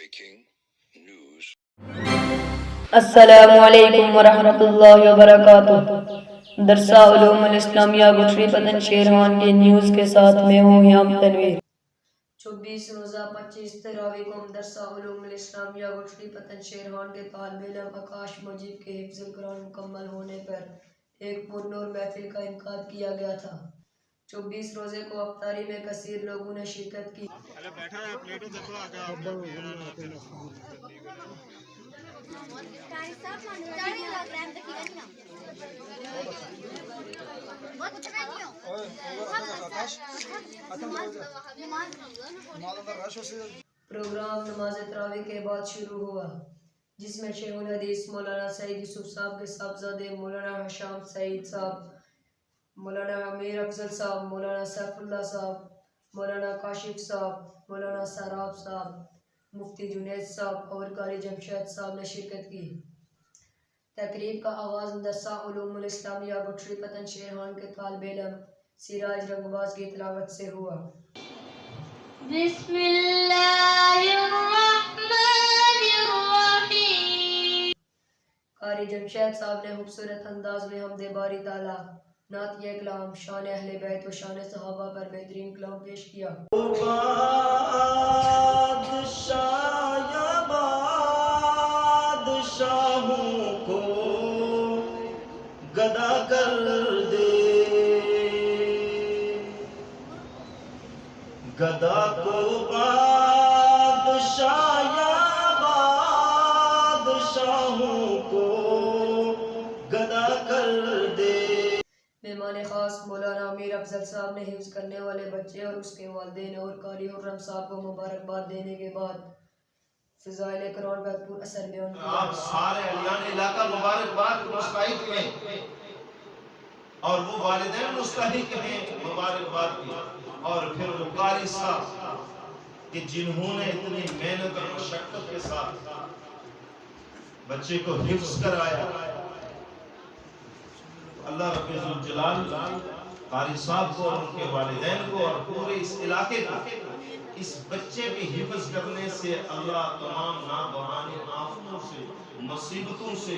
Breaking news. السلام علیکم ورحمۃ اللہ وبرکاتہ۔ درسہ علوم الاسلامیہ گٹھری پتن شیرحان کے نیوز کے ساتھ میں ہوں ہیام تنویر۔ 24 روزہ 25 تراویح کو درسہ علوم الاسلامیہ گٹھری پتن شیرحان کے طالب علم آکاش مجیب کے حفظ القرآن مکمل ہونے پر ایک پرنور محفل کا انعقاد کیا گیا تھا۔ 24 روزے کو افطاری میں کثیر لوگوں نے شرکت کی۔ پروگرام نماز تراویح کے بعد شروع ہوا، جس میں شیخ الحدیث مولانا سعید یوسف صاحب کے صاحبزادے مولانا حشام سعید صاحب، مولانا امیر افضل صاحب، مولانا سیف اللہ صاحب، مولانا کاشف صاحب، مولانا سراب صاحب، مفتی جنید صاحب اور قاری جمشید صاحب نے شرکت کی۔ تقریب کا آغاز درسہ علوم الاسلامیہ گٹھری پتن شیرحان کے طالب علم سراج رنگواز کی تلاوت سے ہوا۔ بسم اللہ الرحمن الرحیم۔ قاری جمشید صاحب نے خوبصورت انداز میں حمد باری تعالیٰ، نعتیہ کلام، شان اہل بیت و شان صحابہ پر بہترین کلام پیش کیا۔ گدا کر دے، گدا کو بادشاہ یا بادشاہوں کو گدا کر دے۔ مہمان خاص مولانا امیر افضل صاحب نے حفظ کرنے والے بچے اور اس کے والدین اور قاری حرم صاحب کو مبارکباد دینے کے بعد فضائل قرآن پر پر اثر بیان کیا۔ آپ سارے اہلیان علاقہ مبارکباد مستحق ہیں اور وہ والدین مستحق ہیں مبارکباد کی، اور پھر وہ قاری صاحب کہ جنہوں نے اتنی محنت اور مشقت کے ساتھ بچے کو حفظ کرایا۔ اللہ رب ذوالجلال قاری صاحب کو اور ان کے والدین کو اور پورے اس علاقے کو اس بچے کے حفظ کرنے سے اللہ تمام نابہانی آفتوں سے مصیبتوں سے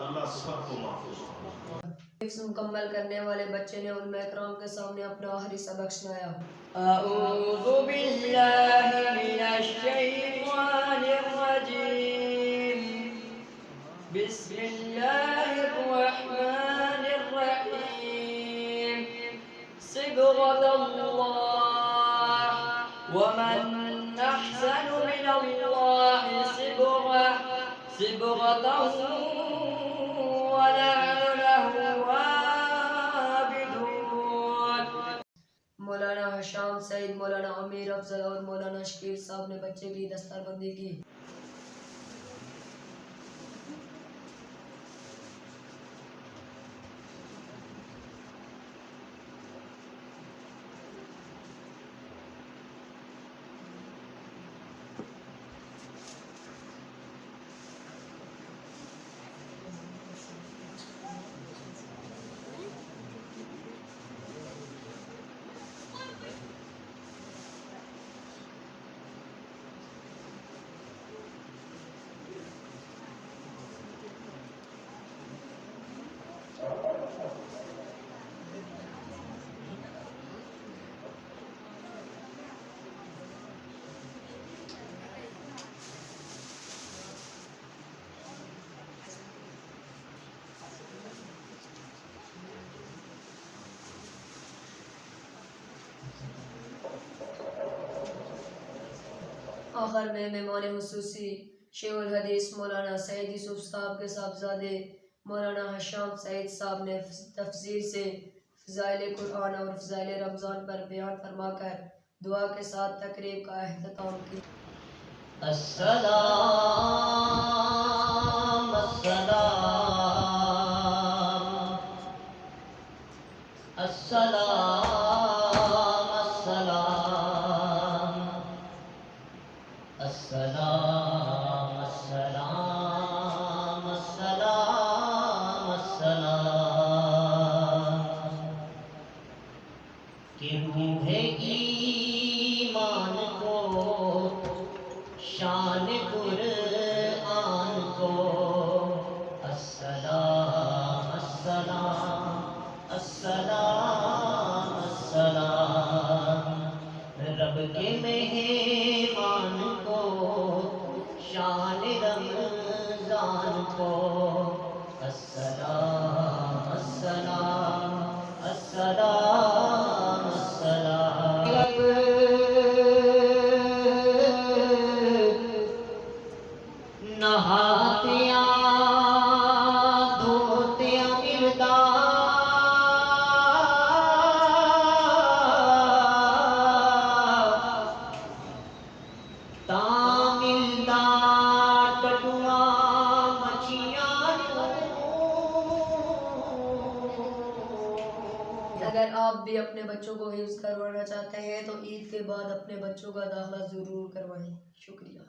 اللہ سب کو محفوظ کرے۔ حفظ مکمل کرنے والے بچے نے علماء کرام کے سامنے اپنا آخری سبق سنایا۔ اعوذ باللہ من الشیطان الرجیم، بسم اللہ الرحمن الرحیم، صبغۃ اللہ ومن احسن من اللہ صبغۃ ونحن له عابدون۔ مولانا حشام سعید، مولانا امیر افضل اور مولانا شکیل صاحب نے بچے کی دستار بندی کی۔ آخر میں مہمان خصوصی شیخ الحدیث مولانا سعید یوسف صاحب کے صاحبزادے مولانا حشام سعید صاحب نے تفسیر سے فضائل قرآن اور فضائل رمضان پر بیان فرما کر دعا کے ساتھ تقریب کا اختتام کیا۔ السلام السلام السلام السلام السلام السلام السلام السلام کہ روح ایمان کو شان مہمان کو شان رمضان کو السلام السلام السلام السلام نہاتیاں دھوتیاں ملتا ملتا ٹٹواں مچھیاں اگر آپ بھی اپنے بچوں کو حفظ کروانا چاہتے ہیں تو عید کے بعد اپنے بچوں کا داخلہ ضرور کروائیں. شکریہ.